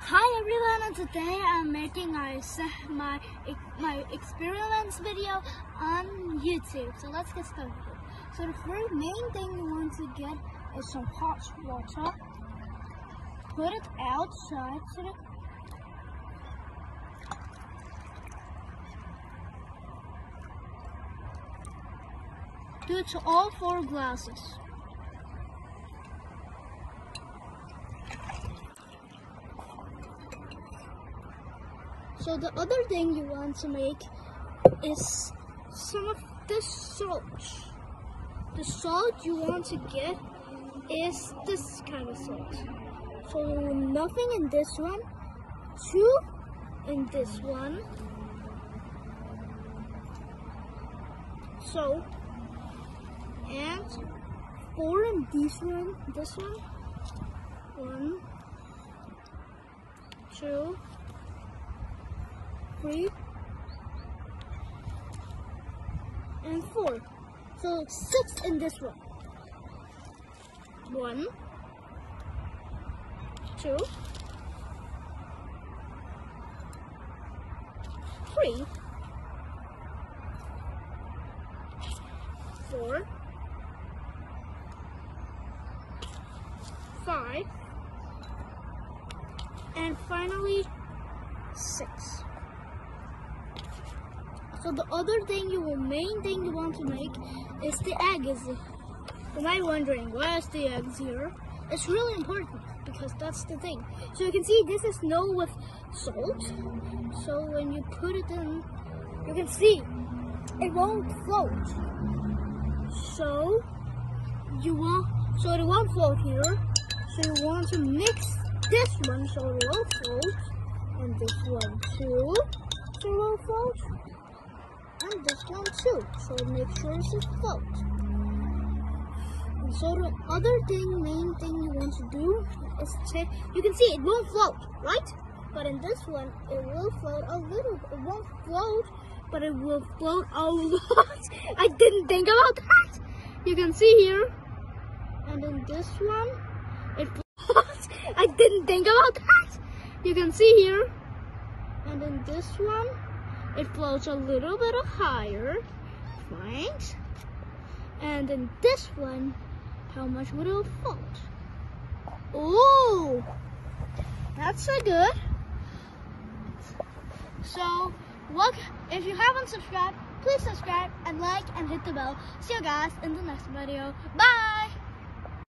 Hi everyone, and today I'm making my experiments video on YouTube. So let's get started. So the first main thing you want to get is some hot water. Put it outside so that do it to all 4 glasses. So the other thing you want to make is some of this salt. The salt you want to get is this kind of salt. So nothing in this one, 2 in this one. So, and 4 in this one. 1, 2, 3 and 4. So 6 in this one. 1, 2, 3, 4, 5, and finally 6. So the other thing main thing you want to make is the eggs. You might be wondering, why is the eggs here? It's really important because that's the thing. So you can see this is snow with salt. So when you put it in, you can see it won't float. So it won't float here. So you want to mix this one so it will float, and this one too, so it will float. And this one too, so make sure it's afloat. And so the other main thing you want to do is you can see it won't float, right? But in this one, it will float a little. It won't float, but it will float a lot. I didn't think about that. You can see here, and in this one, it floats. I didn't think about that. You can see here, and in this one, it floats a little bit higher, right? And in this one, how much would it float? Oh, that's so good. So, look, if you haven't subscribed, please subscribe and like and hit the bell. See you guys in the next video. Bye!